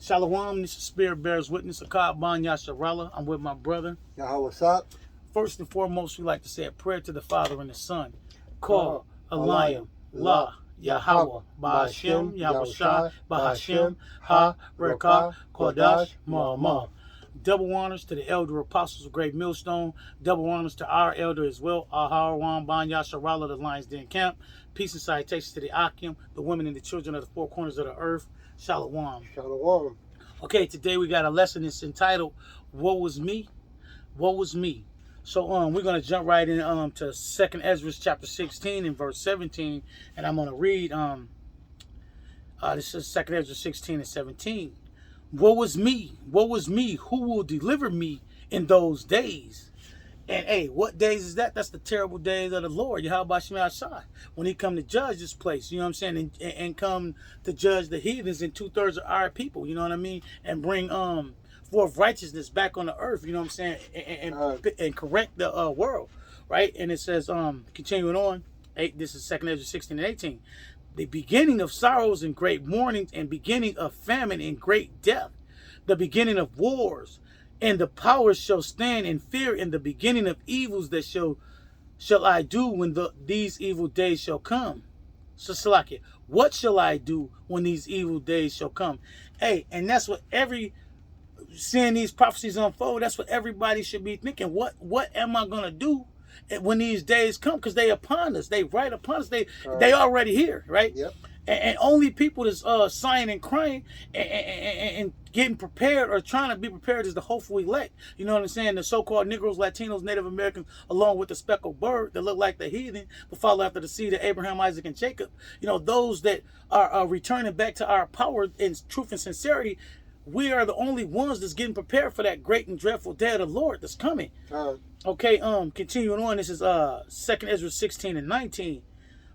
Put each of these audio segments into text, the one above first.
Shalom, this is Spirit Bears Witness, Akkad Ban Yasharallah. I'm with my brother. Yahweh Sap. First and foremost, we like to say a prayer to the Father and the Son. Call Alayim, La, Yahweh, Ba'ashem, Yahushai, Ba'ashem, Ha, Rekah, Kodash, Ma'amah. Double honors to the elder apostles of Great Millstone. Double honors to our elder as well, Aharwan Ban Yasharallah, the Lions Den Camp. Peace and salutations to the Akim, the women and the children of the four corners of the earth. Shalom. Shalom. Okay, today we got a lesson that's entitled "Woe Was Me, Woe Was Me." So we're gonna jump right in to 2nd Ezra chapter 16 and verse 17, and I'm gonna read this is 2nd Ezra 16 and 17. Woe was me, woe was me, who will deliver me in those days? And hey, what days is that? That's the terrible days of the Lord, Yahweh Shemai Shai, when he come to judge this place, you know what I'm saying, and come to judge the heathens and 2/3 of our people, you know what I mean, and bring forth righteousness back on the earth, you know what I'm saying, and correct the world, right? And it says, continuing on, this is 2nd Ezra 16 and 18, the beginning of sorrows and great mournings, and beginning of famine and great death, the beginning of wars, and the powers shall stand in fear in the beginning of evils that shall I do when these evil days shall come. So Salakia, what shall I do when these evil days shall come? Hey, and that's what seeing these prophecies unfold, that's what everybody should be thinking. What am I gonna do when these days come? Because they upon us, they right upon us, they already here, right? Yep. And only people that's sighing and crying and getting prepared or trying to be prepared is the hopeful elect. You know what I'm saying? The so-called Negroes, Latinos, Native Americans, along with the speckled bird that look like the heathen, but follow after the seed of Abraham, Isaac, and Jacob. You know, those that are returning back to our power in truth and sincerity. We are the only ones that's getting prepared for that great and dreadful day of the Lord that's coming. Okay, continuing on, this is 2nd Ezra 16 and 19.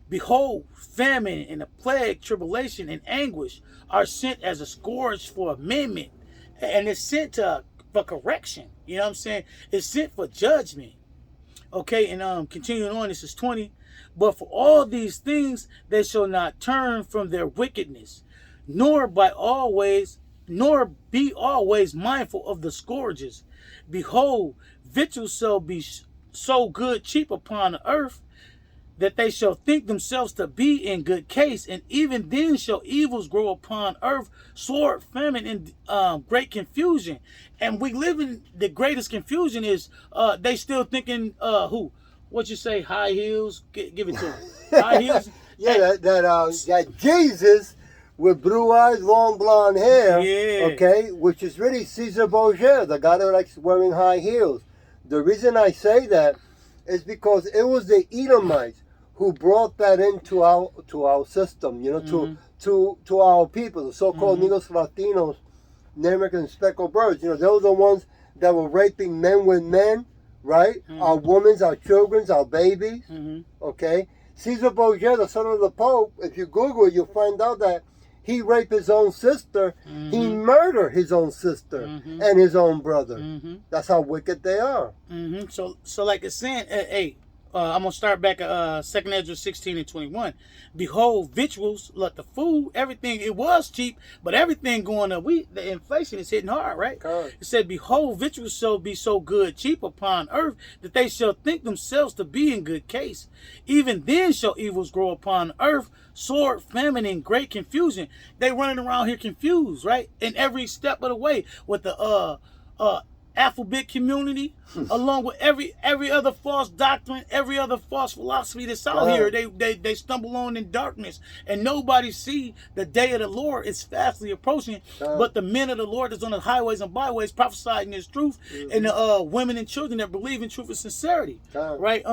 Behold, famine and a plague, tribulation and anguish are sent as a scourge for amendment. And it's sent for correction. You know what I'm saying? It's sent for judgment. Okay, and continuing on, this is 20. But for all these things, they shall not turn from their wickedness, nor be always mindful of the scourges. Behold, victuals shall be so good cheap upon the earth, that they shall think themselves to be in good case, and even then shall evils grow upon earth, sword, famine, and great confusion. And we live in the greatest confusion is they still thinking what you say, high heels? Give it to them. High heels. Yeah, that Jesus with blue eyes, long blonde hair, okay, which is really Caesar Borgia, the guy that likes wearing high heels. The reason I say that is because it was the Edomites who brought that into our system, you know, to our people, the so-called Negros, Latinos, Native American speckled birds. You know, they were the ones that were raping men with men, right? Our women, our children, our babies, okay? Caesar Borgia, the son of the Pope, if you Google it, you'll find out that he raped his own sister. He murdered his own sister and his own brother. That's how wicked they are. So like it's saying, hey, I'm going to start back at 2nd Ezra 16 and 21. Behold, victuals, look, the food, everything, it was cheap, but everything going up. The inflation is hitting hard, right? Correct. It said, behold, victuals shall be so good, cheap upon earth, that they shall think themselves to be in good case. Even then shall evils grow upon earth, sword, famine, and great confusion. They running around here confused, right? In every step of the way with the alphabet community, along with every other false doctrine, every other false philosophy that's out here. They stumble on in darkness, and nobody see the day of the Lord is fastly approaching. But the men of the Lord that's on the highways and byways prophesying His truth, and the women and children that believe in truth and sincerity. Right?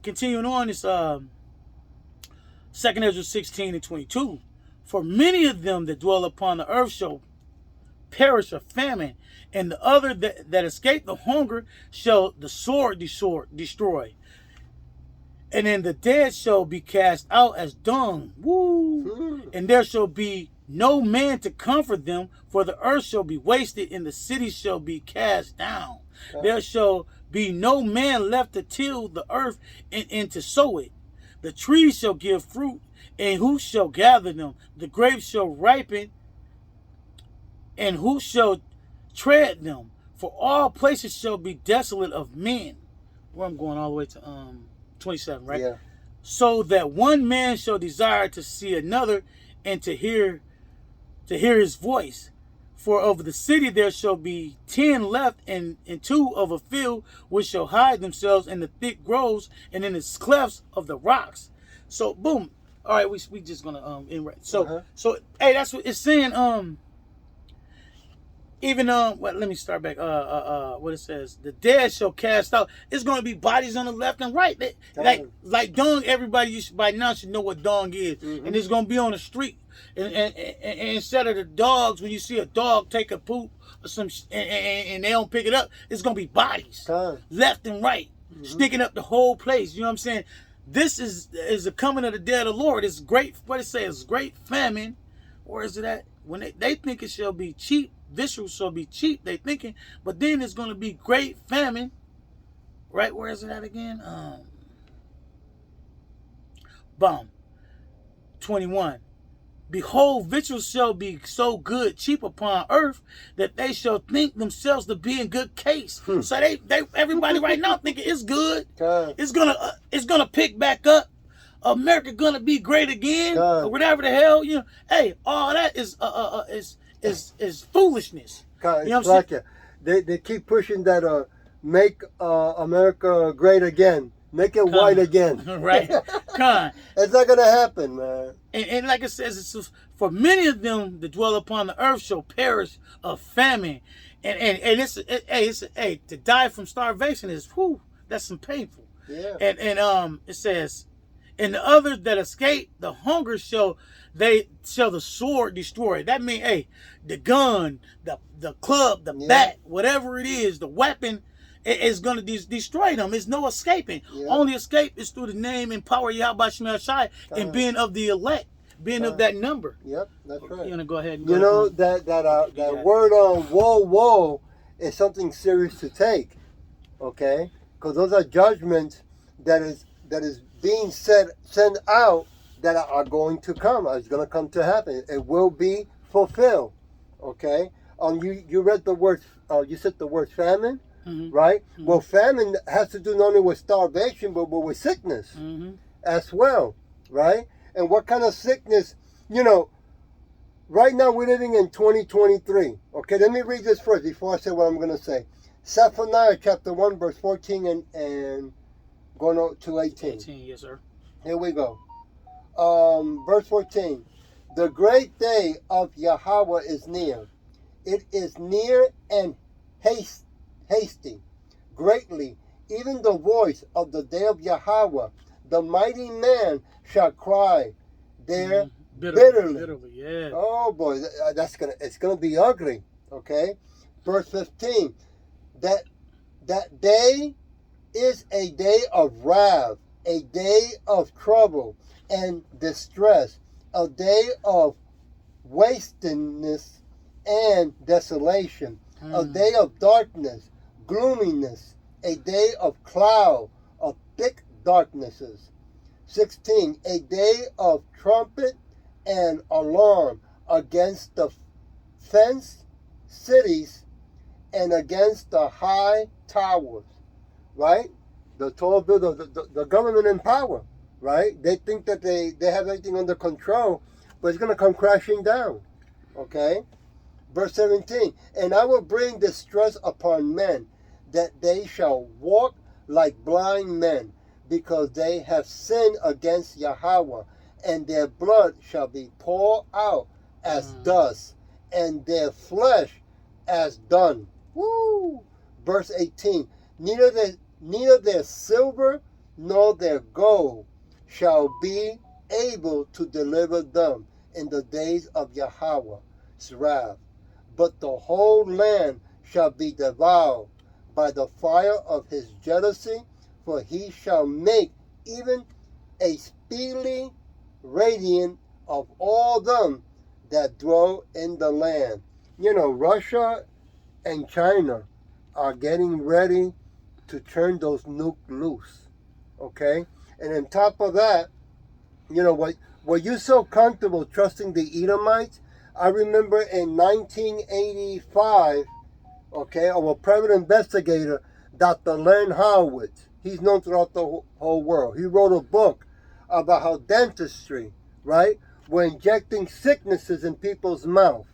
Continuing on, it's 2nd Ezra 16 and 22. For many of them that dwell upon the earth shall perish of famine, and the other that escape the hunger shall the sword destroy. And then the dead shall be cast out as dung. Woo! And there shall be no man to comfort them, for the earth shall be wasted, and the cities shall be cast down. There shall be no man left to till the earth and to sow it. The trees shall give fruit, and who shall gather them? The grapes shall ripen, and who shall tread them? For all places shall be desolate of men. Where I'm going all the way to 27, right? Yeah. So that one man shall desire to see another, and to hear his voice. For of the city there shall be 10 left, and 2 of a field, which shall hide themselves in the thick groves and in the clefts of the rocks. So boom. All right, we just gonna so hey, that's what it's saying. Even let me start back. What it says: the dead shall cast out. It's going to be bodies on the left and right. Like dong. Everybody by now should know what dong is, and it's going to be on the street. And instead of the dogs, when you see a dog take a poop or some and they don't pick it up, it's going to be bodies left and right, sticking up the whole place. You know what I'm saying? This is the coming of the dead of the Lord. It's great. What it says, great famine. Where is it at? When they think it shall be cheap. Victuals shall be cheap, they thinking, but then it's going to be great famine. Right? Where is it at again? 21. Behold, victuals shall be so good, cheap upon earth, that they shall think themselves to be in good case. So they everybody right now thinking it's good. It's gonna pick back up. America gonna be great again, or whatever the hell. You know, hey, all that is foolishness. You know what I'm saying? They keep pushing that make America great again. Make it white again. Right. It's not going to happen, man. And like it says, it's for many of them that dwell upon the earth shall perish of famine. And it's to die from starvation is, that's some painful. Yeah. And it says, and the others that escape the hunger shall the sword destroy. That means, the gun, the club, the bat, whatever it is, the weapon is going to destroy them. There's no escaping. Only escape is through the name and power of Yahweh Shemel Shai and being of the elect, being of that number. Yep, that's right. You want to go ahead and you know that word on woe is something serious to take, okay? Because those are judgments that is being sent out that are going to come. It's going to come to happen. It will be fulfilled, okay? You read the word. You said the word famine. Right? Well, famine has to do not only with starvation, but with sickness as well, right? And what kind of sickness, right now we're living in 2023. Okay, let me read this first before I say what I'm going to say. Zephaniah chapter 1, verse 14 and going on to 18. 18, yes, sir. Here we go. Verse 14. The great day of Yahweh is near. It is near and hasty, greatly, even the voice of the day of Yahweh. The mighty man shall cry there bitterly. Yeah. Oh boy, it's gonna be ugly. Okay, verse 15. That day is a day of wrath, a day of trouble and distress, a day of wastiness and desolation, a day of darkness, gloominess, a day of cloud, of thick darknesses. 16, a day of trumpet and alarm against the fenced cities and against the high towers, right? The tall buildings, the government in power, right? They think that they have everything under control, but it's going to come crashing down, okay? Verse 17, and I will bring distress upon men, that they shall walk like blind men, because they have sinned against Yahweh, and their blood shall be poured out as dust, and their flesh as dung. Woo! Verse 18, neither their silver nor their gold shall be able to deliver them in the days of Yahweh's wrath, but the whole land shall be devoured by the fire of his jealousy, for he shall make even a speedily radiant of all them that dwell in the land. Russia and China are getting ready to turn those nukes loose, okay? And on top of that, what you're so comfortable trusting the Edomites, I remember in 1985, okay, of a private investigator, Dr. Len Horowitz. He's known throughout the whole world. He wrote a book about how dentistry, right, were injecting sicknesses in people's mouth,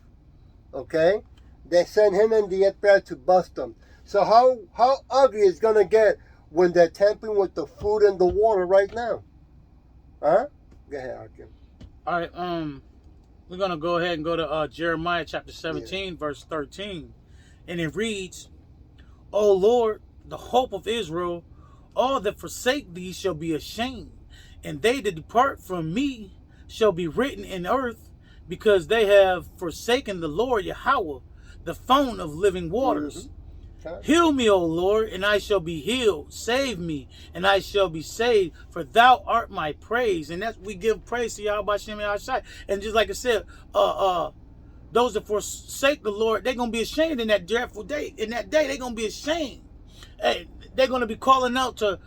okay? They sent him and the FBI to bust them. So how ugly it's going to get when they're tampering with the food and the water right now? Huh? Go ahead, Arkin. All right, we're going to go ahead and go to Jeremiah chapter 17, verse 13. And it reads, O Lord, the hope of Israel, all that forsake thee shall be ashamed, and they that depart from me shall be written in earth, because they have forsaken the Lord Yahweh, the fountain of living waters. Heal me, O Lord, and I shall be healed. Save me, and I shall be saved, for thou art my praise. And that's, we give praise to Yahweh Shem Yahshai. And just like I said, those that forsake the Lord, they're going to be ashamed in that dreadful day. In that day, they're going to be ashamed. Hey, they're going to be calling out to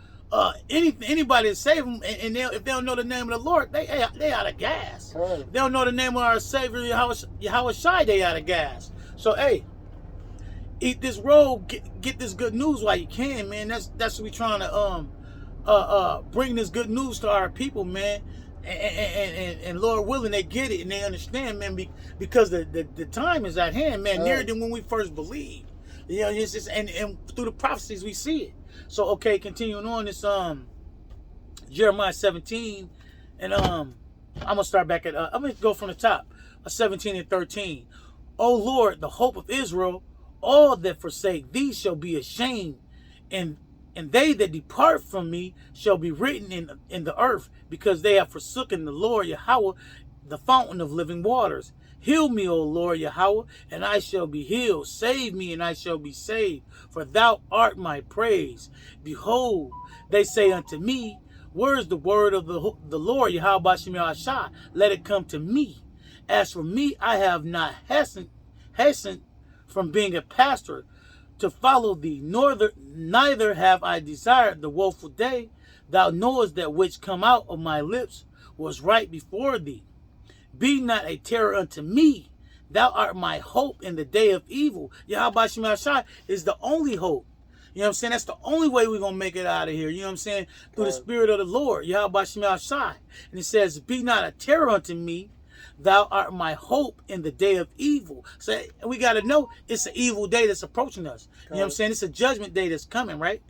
anybody to save them. And if they don't know the name of the Lord, they out of gas. If they don't know the name of our Savior, Yahweh Shai, they out of gas. So, hey, eat this roll, get this good news while you can, man. That's what we trying to bring this good news to our people, man. And Lord willing, they get it and they understand, man, because the time is at hand, man, nearer than when we first believed. You know, it's just, and through the prophecies we see it. So, okay, continuing on this Jeremiah 17, and I'm gonna start back at I'm gonna go from the top, 17 and 13. O Lord, the hope of Israel, all that forsake thee shall be ashamed, and they that depart from me shall be written in the earth, because they have forsaken the Lord Yahweh, the fountain of living waters. Heal me, O Lord Yahweh, and I shall be healed. Save me, and I shall be saved, for thou art my praise. Behold, they say unto me, where is the word of the Lord Yahweh Shem Yahshai? Let it come to me. As for me, I have not hastened from being a pastor to follow thee, neither have I desired the woeful day. Thou knowest that which come out of my lips was right before thee. Be not a terror unto me. Thou art my hope in the day of evil. Yahweh Shem Yahshai is the only hope. You know what I'm saying? That's the only way we're going to make it out of here. You know what I'm saying? Through the Spirit of the Lord, Yahweh Shem Yahshai. And it says, be not a terror unto me. Thou art my hope in the day of evil. So we got to know it's an evil day that's approaching us. You know what I'm saying? It's a judgment day that's coming, right?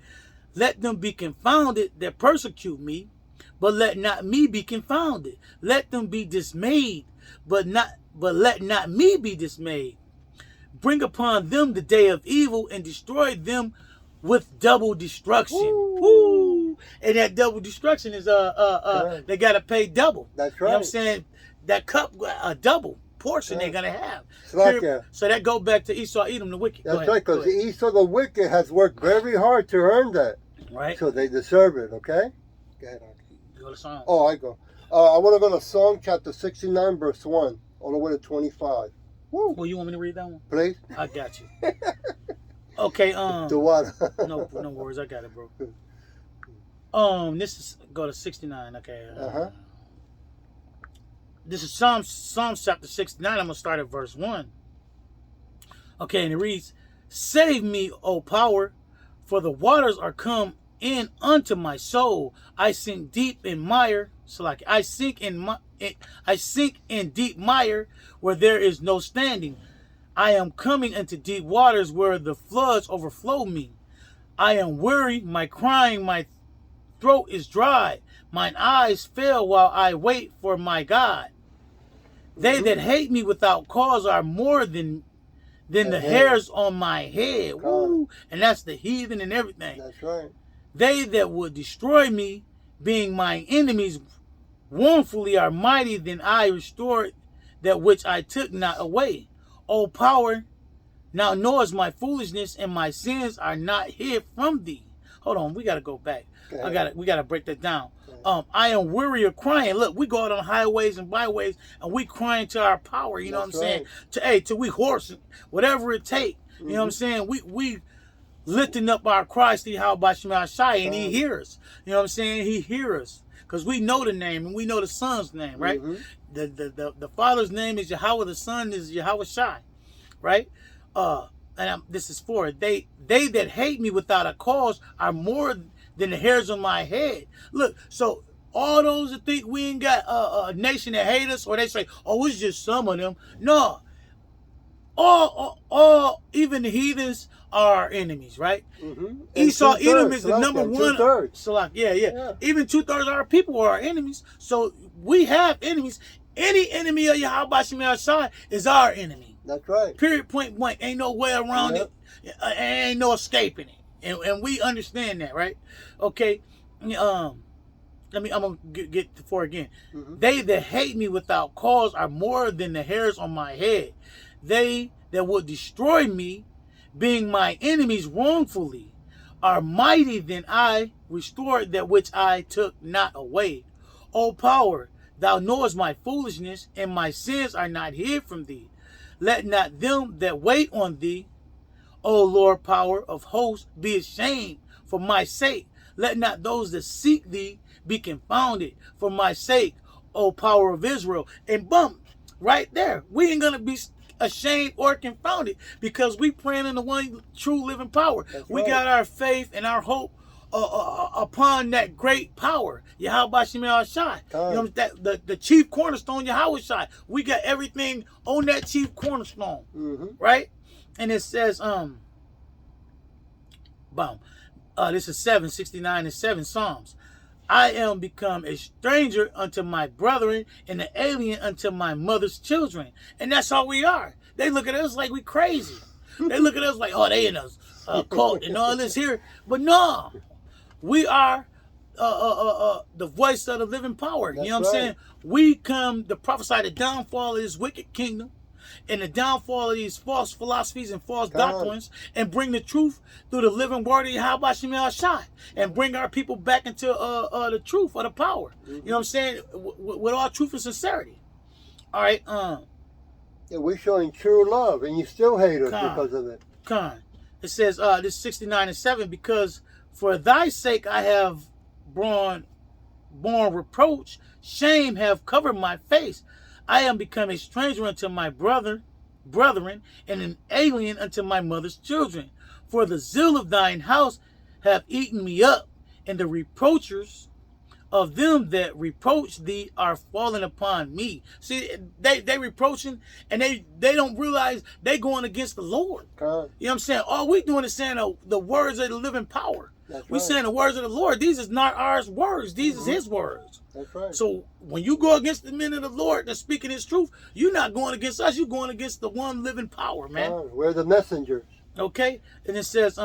Let them be confounded that persecute me, but let not me be confounded. Let them be dismayed, but let not me be dismayed. Bring upon them the day of evil and destroy them with double destruction. Woo! And that double destruction is they gotta pay double. That's right. You know what I'm saying? That cup, a double portion they're gonna have. So that go back to Esau, Edom, the wicked. That's right, because Esau, the wicked, has worked very hard to earn that. Right. So they deserve it. Okay. Go ahead. Go to Psalm. Oh, I go. I want to go to Psalm chapter 69, verse 1, all the way to 25. Woo. Well, you want me to read that one? Please. I got you. Okay. To what? no worries. I got it, bro. This is go to 69. Okay. This is Psalm chapter 69. I'm gonna start at verse 1. Okay, and it reads, "Save me, O power, for the waters are come in unto my soul. I sink deep in mire. So like I sink in deep mire where there is no standing. I am coming into deep waters where the floods overflow me. I am weary, my crying, my throat is dry. Mine eyes fail while I wait for my God. They that hate me without cause are more than the hairs on my head." Woo. And that's the heathen and everything. That's right. "They that would destroy me, being my enemies, wrongfully are mighty than I restored that which I took not away. O power, now knowest my foolishness, and my sins are not hid from thee." Hold on, we gotta go back. We gotta break that down. I am weary of crying. Look, we go out on highways and byways and we crying to our power, you know what I'm saying? Till we hoarse, whatever it take. You know what I'm saying? We lifting up our cries to Yahweh Shem Yahshai, and he hears. You know what I'm saying? He hears us. Because we know the name and we know the son's name, right? The Father's name is Yahweh, the Son is Yahweh Shai, right? This is for they that hate me without a cause are more than the hairs on my head. Look, so all those that think we ain't got a nation that hate us, or they say, oh, it's just some of them. No, all even the heathens are our enemies, right? Mm-hmm. Esau, Edom is the number one. 2/3. Yeah. Even 2/3 of our people are our enemies. So we have enemies. Any enemy of Yahweh Shem Shai is our enemy. That's right. Period, point blank. Ain't no way around it. Ain't no escaping it. And we understand that, right? Okay. I'm gonna get to 4 again. Mm-hmm. They that hate me without cause are more than the hairs on my head. They that would destroy me, being my enemies wrongfully, are mighty than I, restored that which I took not away. O power, thou knowest my foolishness, and my sins are not hid from thee. Let not them that wait on thee, O Lord, power of hosts, be ashamed for my sake. Let not those that seek thee be confounded for my sake, O power of Israel. And boom, right there, we ain't gonna be ashamed or confounded, because we praying in the one true living power. That's we right. Got our faith and our hope upon that great power, Yahweh Shem Shai. You know, that the chief cornerstone, Yahweh Shai. We got everything on that chief cornerstone, right? And it says, this is 769 and 7 Psalms. I am become a stranger unto my brethren and an alien unto my mother's children. And that's how we are. They look at us like we crazy. They look at us like, oh, they in a cult and all this here. But no, we are the voice of the living power. That's, you know what I'm saying? We come to prophesy the downfall of this wicked kingdom and the downfall of these false philosophies and false doctrines, and bring the truth through the living word of Yahweh Shem Shai, and bring our people back into the truth of the power. You know what I'm saying? With all truth and sincerity. All right. Yeah, we're showing true love, and you still hate us because of it. It says, this 69 and 7, because for thy sake I have borne reproach, shame have covered my face. I am become a stranger unto my brethren, and an alien unto my mother's children. For the zeal of thine house have eaten me up, and the reproachers of them that reproach thee are fallen upon me. See, they reproaching, and they don't realize they going against the Lord. You know what I'm saying? All we doing is saying the words of the living power. We're saying the words of the Lord. These is not our words. These is his words. That's right. So when you go against the men of the Lord that's speaking his truth, you're not going against us. You're going against the one living power, man. We're the messengers. Okay? And it says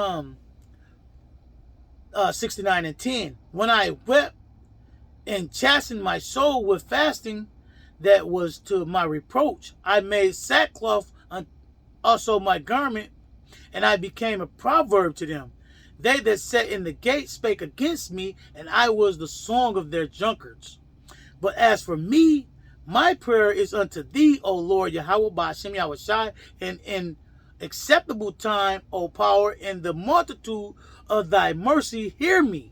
69 and 10. When I wept and chastened my soul with fasting that was to my reproach, I made sackcloth also my garment, and I became a proverb to them. They that sat in the gate spake against me, and I was the song of their drunkards. But as for me, my prayer is unto thee, O Lord Yahweh Ba'ashem Yahweh Shai, in acceptable time, O power, in the multitude of thy mercy, hear me.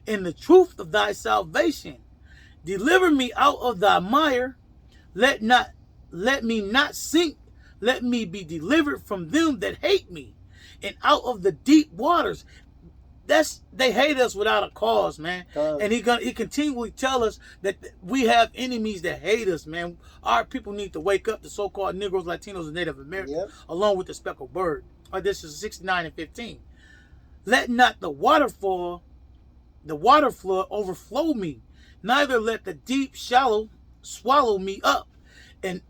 In the truth of thy salvation, deliver me out of thy mire. Let me not sink. Let me be delivered from them that hate me, and out of the deep waters. They hate us without a cause, man. And he continually tell us that we have enemies that hate us, man. Our people need to wake up, the so-called Negroes, Latinos, and Native Americans, along with the speckled bird. This is 69 and 15. Let not the water flood overflow me, neither let the deep shallow swallow me up, and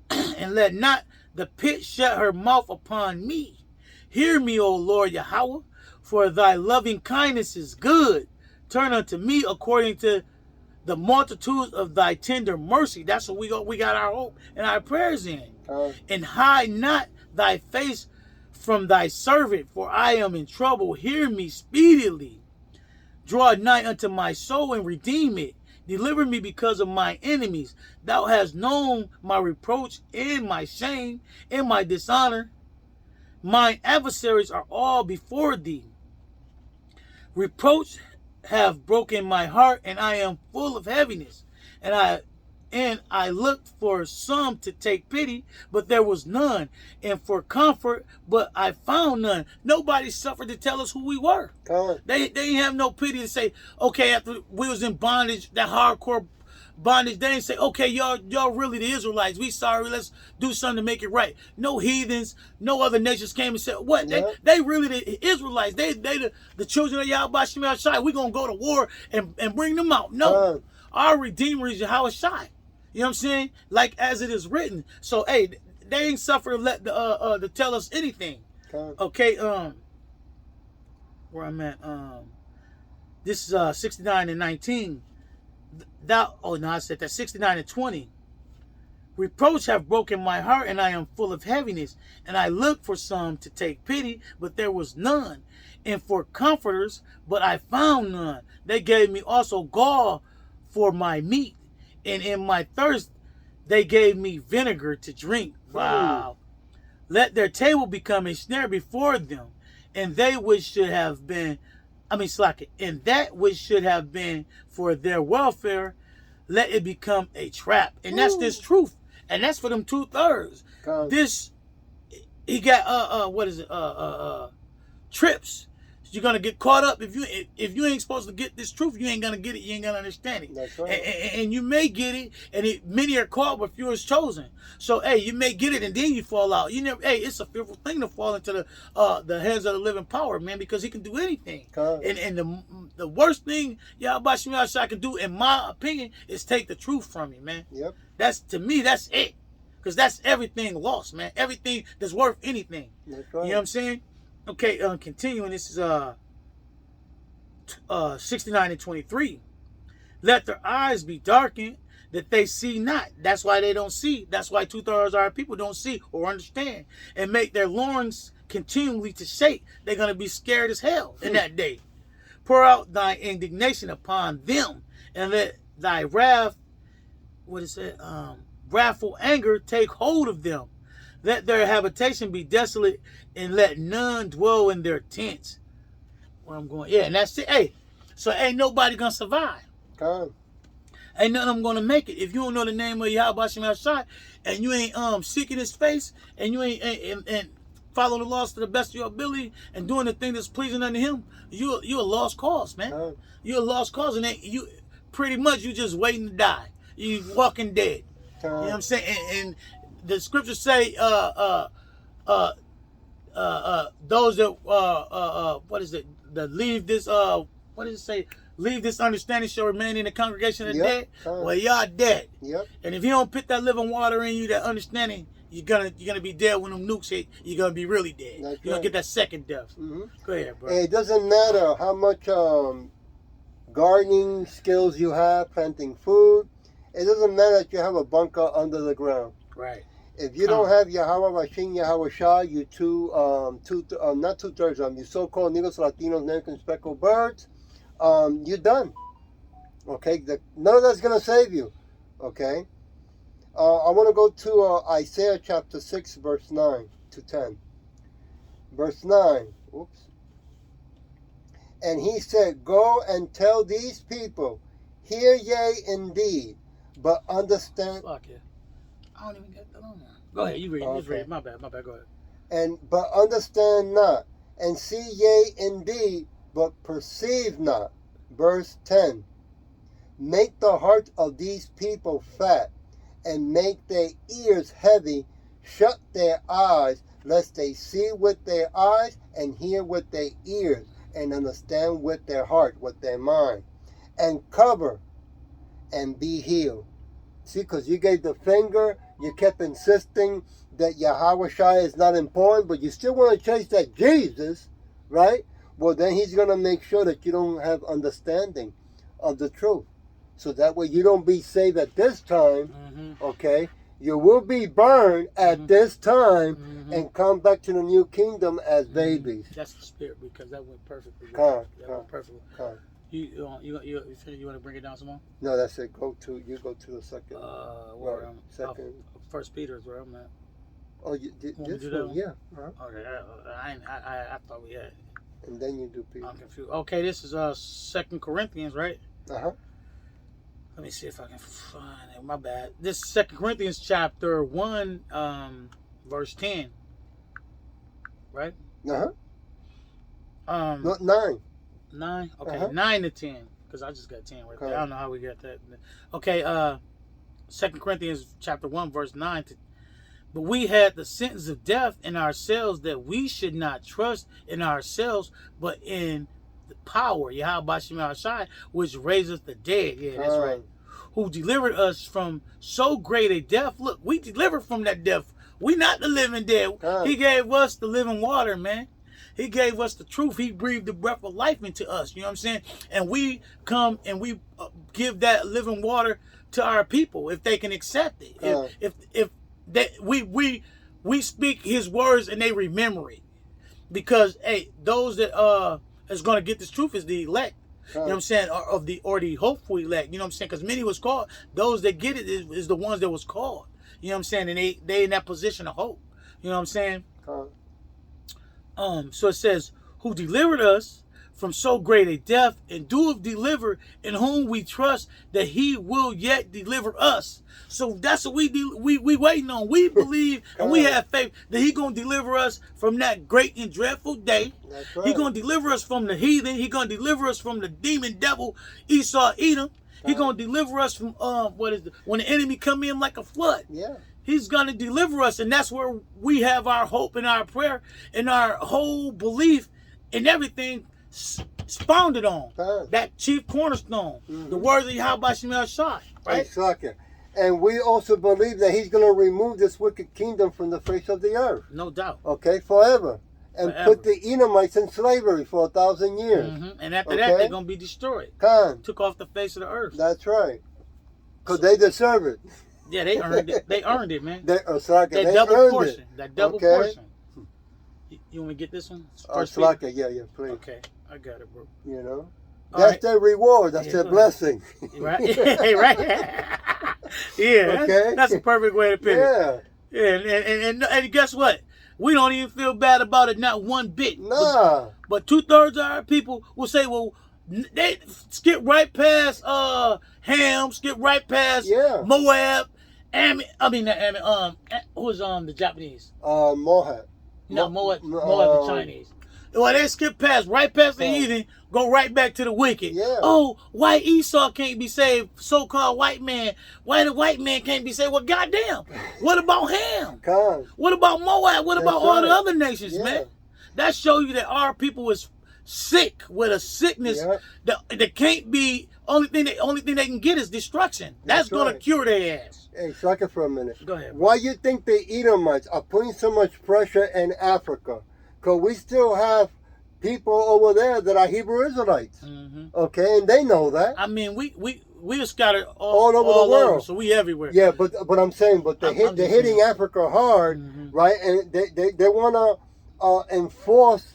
let not the pit shut her mouth upon me. Hear me, O Lord Yahweh, for thy loving kindness is good. Turn unto me according to the multitude of thy tender mercy. That's what we got our hope and our prayers in. And hide not thy face from thy servant, for I am in trouble. Hear me speedily. Draw nigh unto my soul and redeem it. Deliver me because of my enemies. Thou hast known my reproach and my shame and my dishonor. Mine adversaries are all before thee. Reproach have broken my heart, and I am full of heaviness. And And I looked for some to take pity, but there was none. And for comfort, but I found none. Nobody suffered to tell us who we were. They didn't have no pity to say, okay, after we was in bondage, that hardcore bondage, they didn't say, okay, y'all really the Israelites. We sorry, let's do something to make it right. No heathens, no other nations came and said, what? Yeah. They really the Israelites. They the children of Yahweh Shem Shai. We gonna go to war and bring them out. No. Our Redeemer is Yahweh Shai. You know what I'm saying? Like as it is written. So hey, they ain't suffer to let to tell us anything. Okay, where I'm at, this is 69 and 19. I said that 69 and 20. Reproach have broken my heart, and I am full of heaviness. And I looked for some to take pity, but there was none. And for comforters, but I found none. They gave me also gall for my meat, and in my thirst they gave me vinegar to drink. Wow. Let their table become a snare before them, and they which should have been, and that which should have been for their welfare, let it become a trap. And that's this truth. And that's for them 2/3. This, he got, trips. You're gonna get caught up if you ain't supposed to get this truth. You ain't gonna get it. You ain't gonna understand it. That's right. And you may get it, and many are called, but few is chosen. So hey, you may get it, and then you fall out. You never. Hey, it's a fearful thing to fall into the hands of the living power, man, because he can do anything. And the worst thing Yahweh Shem Shai can do, in my opinion, is take the truth from you, man. Yep. That's, to me, that's it, because that's everything lost, man. Everything that's worth anything. That's right. You know what I'm saying? Okay, continuing, this is 69 and 23. Let their eyes be darkened, that they see not. That's why they don't see. That's why 2/3 of our people don't see or understand. And make their loins continually to shake. They're going to be scared as hell in that day. Pour out thy indignation upon them, and let thy wrath, wrathful anger take hold of them. Let their habitation be desolate, and let none dwell in their tents. Where I'm going, yeah, and that's it. Hey, so ain't nobody gonna survive. Ain't none of them gonna make it if you don't know the name of Yahweh Shem Shai, and you ain't seeking His face, and you ain't and follow the laws to the best of your ability, and doing the thing that's pleasing unto Him. You a lost cause, man. You're a lost cause, and you pretty much you just waiting to die. You walking dead. You know what I'm saying? And the scriptures say, those that what is it? That leave this what does it say? Leave this understanding shall remain in the congregation of the dead. Well, y'all dead. Yep. And if you don't put that living water in you, that understanding, you're gonna be dead when them nukes hit. You're gonna be really dead. That's you're gonna get that second death. Go ahead, bro. It doesn't matter how much gardening skills you have, planting food. It doesn't matter that you have a bunker under the ground. Right. If you don't have Yahweh Mashiach, Yahweh Shai, you not 2/3, you so-called Negros, Latinos, American speckled birds, you're done. Okay, none of that's gonna save you. Okay, I want to go to Isaiah chapter 6, verse 9 to 10. Verse 9. Oops. And he said, "Go and tell these people, hear ye indeed, but understand." Fuck it. I don't even get that on there. Go ahead, you read. Okay. Just read. My bad. Go ahead. But understand not, and see ye indeed, but perceive not. Verse 10. Make the heart of these people fat, and make their ears heavy. Shut their eyes, lest they see with their eyes, and hear with their ears, and understand with their heart, with their mind, and cover, and be healed. See, because you gave the finger, you kept insisting that Yahweh Shai is not important, but you still want to chase that Jesus, right? Well, then He's going to make sure that you don't have understanding of the truth. So that way you don't be saved at this time, okay? You will be burned at this time and come back to the new kingdom as babies. That's the spirit, because that went perfectly. That went perfectly. You want to bring it down some more? No, that's it. Go to the second. Second. First Peter is where I'm at. Oh, you did this one? Yeah. Okay. I thought we had. And then you do Peter. I'm confused. Okay, this is 2 Corinthians, right? Let me see if I can find it. My bad. This 2 Corinthians chapter 1, verse 10. Right? Uh-huh. Not 9. 9? Okay, Uh-huh. 9 to 10. Because I just got 10 right there. I don't know how we got that. Okay, 2 Corinthians chapter 1, verse 9. But we had the sentence of death in ourselves, that we should not trust in ourselves, but in the power, Yahweh Shema Shai, which raiseth the dead. Yeah, that's right. Who delivered us from so great a death. Look, we delivered from that death. We not the living dead. He gave us the living water, man. He gave us the truth. He breathed the breath of life into us. You know what I'm saying? And we come and we give that living water to our people if they can accept it. If they, we speak His words and they remember it, because hey, those that is going to get this truth is the elect. You know what I'm saying? Or the hopeful elect. You know what I'm saying? Because many was called. Those that get it is the ones that was called. You know what I'm saying? And they in that position of hope. You know what I'm saying? So it says, who delivered us from so great a death, and doeth deliver, in whom we trust that He will yet deliver us. So that's what we waiting on. We believe and we have faith that He gonna deliver us from that great and dreadful day. That's right. He gonna deliver us from the heathen. He gonna deliver us from the demon devil Esau Edom. He gonna deliver us from when the enemy come in like a flood. Yeah. He's gonna deliver us, and that's where we have our hope and our prayer and our whole belief and everything founded on that chief cornerstone, the words of Yahweh Shema Shai, right? Exactly. And we also believe that He's going to remove this wicked kingdom from the face of the earth. No doubt. Okay, forever. And put the Edomites in slavery for 1,000 years. And after that, they're going to be destroyed. Took off the face of the earth. That's right. Because they deserve it. Yeah, they earned it. They earned it, man. They double portion. That double portion. You want me to get this one? Yeah, please. Okay, I got it, bro. You know? That's their reward. That's their blessing. Right? Right? Yeah, okay. That's a perfect way to put it. Yeah, and guess what? We don't even feel bad about it, not one bit. Nah. But 2/3 of our people will say, well, they skip right past Ham, skip right past Moab, who's the Japanese? Moab. No, Moab the Chinese. Well, they skip right past the heathen, go right back to the wicked. Yeah. Oh, why Esau can't be saved? So-called white man. Why the white man can't be saved? Well, goddamn. What about Ham? What about Moab? What about all the other nations, man? That shows you that our people is sick with a sickness that can't be. Only thing they can get is destruction. That's gonna cure their ass. Hey, second for a minute. Go ahead. Why you think the Edomites are putting so much pressure in Africa? Because we still have people over there that are Hebrew Israelites. Okay, and they know that. I mean, we are scattered all over the world, so we everywhere. Yeah, but I'm saying, they're hitting Africa hard, right? And they want to enforce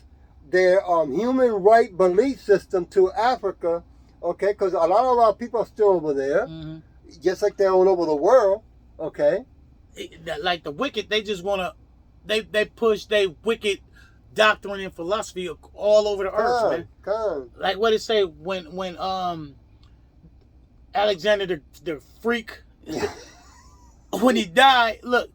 their human right belief system to Africa. Okay, because a lot of our people are still over there, just like they're all over the world. Okay, like the wicked, they just want to, they push their wicked doctrine and philosophy all over the earth, man. Like what it say when Alexander the freak, when he died, look,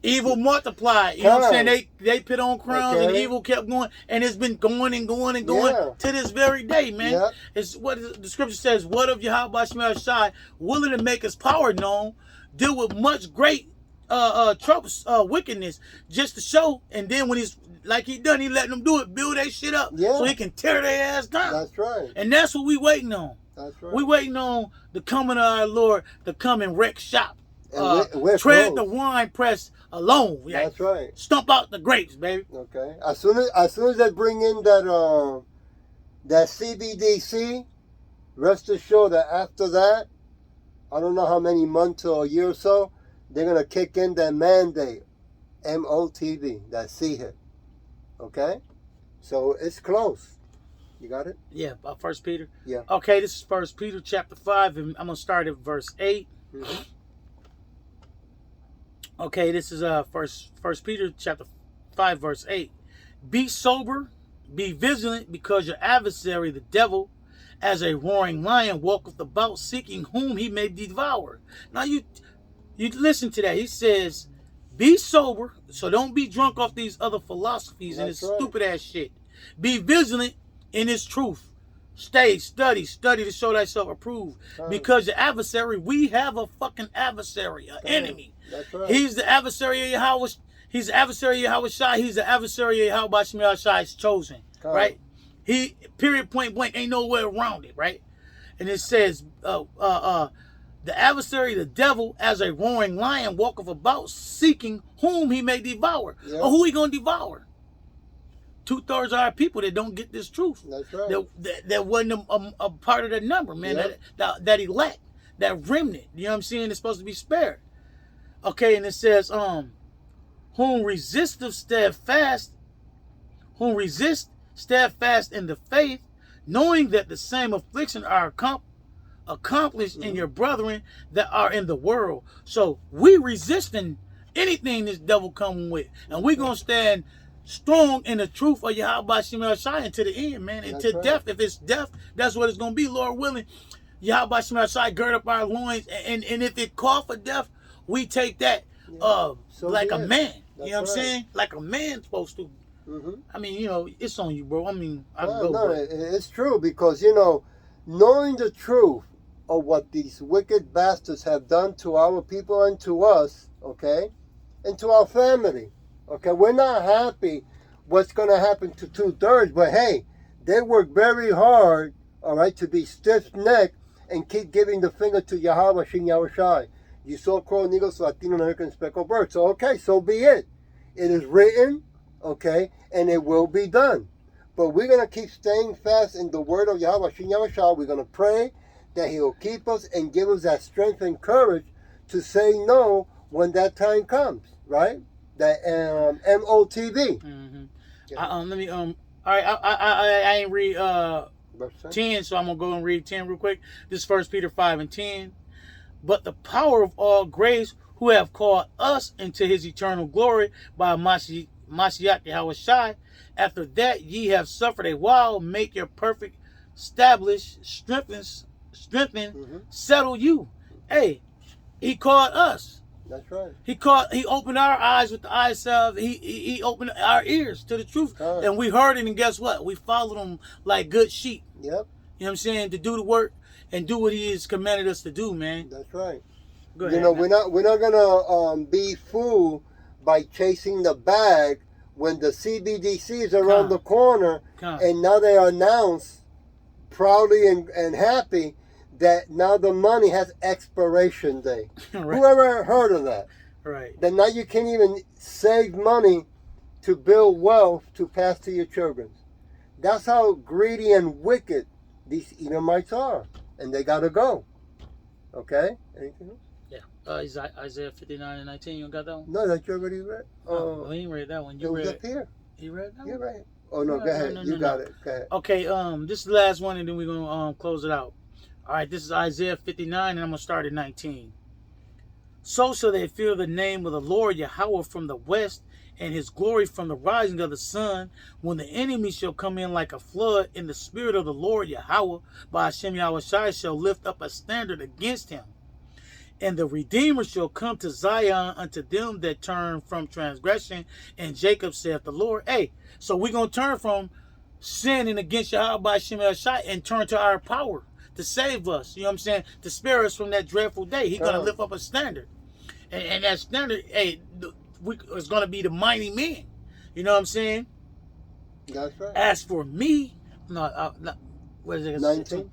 evil multiplied. You know what I'm saying? They put on crowns and evil kept going, and it's been going and going and going to this very day, man. It's what the scripture says. What of Yahweh Shema Shai, willing to make His power known, deal with much great troubles, wickedness, just to show. And then when he's like he done, he letting them do it, build that shit up, so he can tear their ass down. That's right. And that's what we waiting on. That's right. We waiting on the coming of our Lord to come and wreck shop. Tread the wine press alone. That's right. Stump out the grapes, baby. Okay. As soon as they bring in that CBDC, rest assured that after that, I don't know how many months or a year or so, they're gonna kick in that mandate, MOTV, that CHIP. Okay, so it's close. You got it? Yeah. 1 Peter. Yeah. Okay, this is 1 Peter chapter 5, and I'm gonna start at verse 8. Okay, this is First Peter chapter 5, verse 8. Be sober, be vigilant, because your adversary, the devil, as a roaring lion walketh about, seeking whom he may devour. Now you listen to that. He says, be sober, so don't be drunk off these other philosophies and this stupid ass shit. Be vigilant in his truth. Study to show thyself approved. Because the adversary, we have a fucking adversary, an enemy. That's right. He's the adversary of Yahweh. He's the adversary of Yahweh Shai. He's the adversary of Yahweh Shai Shai's chosen. Right? He, period, point blank, ain't no way around it, right? And it says, the adversary, the devil, as a roaring lion, walketh about, seeking whom he may devour. Yep. Or who he gonna devour? 2/3 of our people that don't get this truth. That's right. That wasn't a part of the number, man. Yep. That elect, that remnant. You know what I'm saying? It's supposed to be spared. Okay, and it says, whom resist steadfast in the faith, knowing that the same affliction are accomplished in your brethren that are in the world. So we resisting anything this devil coming with, and we gonna stand strong in the truth of Yahweh Shemel Shai to the end, man. And to death. If it's death, that's what it's gonna be, Lord willing. Yahweh Shemel Shai gird up our loins, and if it call for death, we take that like a man. You know what I'm saying? Like a man's supposed to. I mean, you know, it's on you, bro. I mean, it's true, because, you know, knowing the truth of what these wicked bastards have done to our people and to us, okay, and to our family, okay, we're not happy what's going to happen to 2/3, but hey, they work very hard, all right, to be stiff-necked and keep giving the finger to Yahweh Shin Yahweh Shai. You saw Crow, Needles, Latino, American, Speckled Bird. So, okay, so be it. It is written, okay, and it will be done. But we're going to keep staying fast in the word of Yahweh Shin Yahweh Shai. We're going to pray that he will keep us and give us that strength and courage to say no when that time comes, right? That MOTV. Let me all right. I ain't read 10, so I'm gonna go and read 10 real quick. This is 1 Peter 5:10. But the power of all grace, who have called us into his eternal glory by Mashiach Yahweh Shai, after that ye have suffered a while, make your perfect, establish, strengthen, settle you. Hey, he called us. That's right. He opened our eyes with the eyes of, he opened our ears to the truth. And we heard it, and guess what? We followed him like good sheep. Yep. You know what I'm saying? To do the work and do what he has commanded us to do, man. That's right. Go ahead, you know, we're not gonna be fooled by chasing the bag when the CBDC is around the corner, and now they announce proudly and happy that now the money has expiration date. Right. Whoever heard of that? Right. That now you can't even save money to build wealth to pass to your children. That's how greedy and wicked these Edomites are, and they gotta go. Okay. Anything else? Yeah. Isaiah 59:19. You got that one? No, that you already read. Oh, he ain't read that one. You read up here. You read that one? You're right. Oh no, go ahead. You got it. Go ahead. Okay. This is the last one, and then we're gonna close it out. All right. This is Isaiah 59, and I'm gonna start at 19. So shall they fear the name of the Lord Yahweh from the west, and his glory from the rising of the sun, when the enemy shall come in like a flood, in the spirit of the Lord Yahweh by Hashem Yahweh Shai shall lift up a standard against him. And the Redeemer shall come to Zion unto them that turn from transgression, and Jacob saith the Lord. Hey, so we're going to turn from sinning against Yahweh by Hashem Yahweh Shai and turn to our power to save us. You know what I'm saying? To spare us from that dreadful day. He's going to lift up a standard. And that standard, hey, it's going to be the mighty men. You know what I'm saying? That's right. As for me, what is it? 19.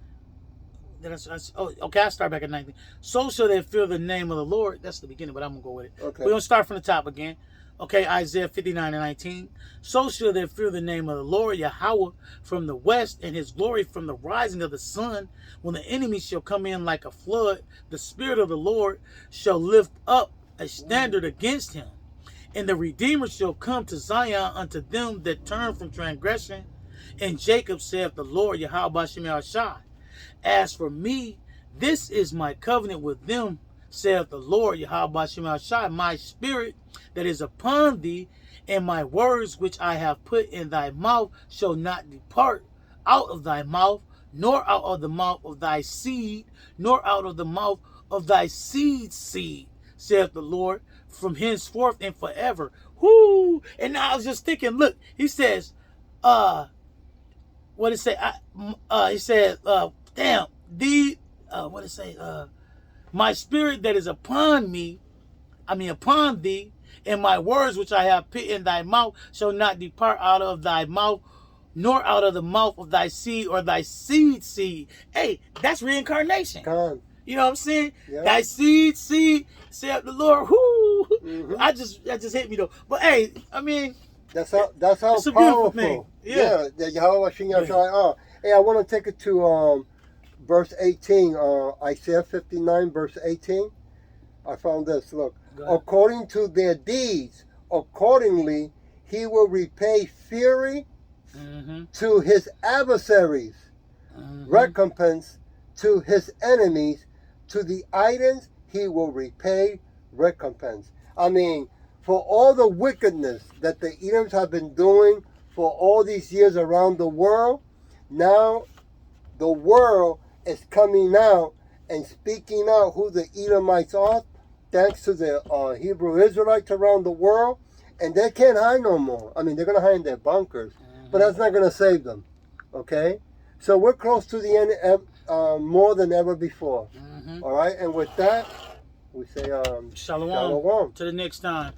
Okay, I'll start back at 19. So shall they fear the name of the Lord. That's the beginning, but I'm going to go with it. Okay. We're going to start from the top again. Okay, Isaiah 59:19. So shall they fear the name of the Lord Yahweh from the west, and his glory from the rising of the sun. When the enemy shall come in like a flood, the Spirit of the Lord shall lift up a standard against him. And the Redeemer shall come to Zion unto them that turn from transgression. And Jacob saith the Lord Yahweh Shem Shai. As for me, this is my covenant with them, saith the Lord Yahweh Shem Shai. My spirit that is upon thee, and my words which I have put in thy mouth shall not depart out of thy mouth, nor out of the mouth of thy seed, nor out of the mouth of thy seed's seed, saith the Lord, from henceforth and forever. Whoo! And now I was just thinking, look, he says, what it say? He said, damn, what it say? My spirit that is upon thee, and my words which I have put in thy mouth shall not depart out of thy mouth, nor out of the mouth of thy seed or thy seed seed. Hey, that's reincarnation. Come. You know what I'm saying? Yeah. Thy seed, said the Lord. Whoo! That just hit me though. But hey, I mean, that's how it's a powerful. beautiful thing. Yeah. Hey, I want to take it to verse 18. Isaiah 59, verse 18. I found this. Look, according to their deeds, accordingly he will repay fury to his adversaries, recompense to his enemies. To the Idols he will repay recompense. I mean, for all the wickedness that the Edoms have been doing for all these years around the world, now the world is coming out and speaking out who the Edomites are, thanks to the Hebrew Israelites around the world, and they can't hide no more. I mean, they're going to hide in their bunkers, but that's not going to save them, okay? So we're close to the end more than ever before. All right, and with that, we say Shalom. Shalom. To the next time.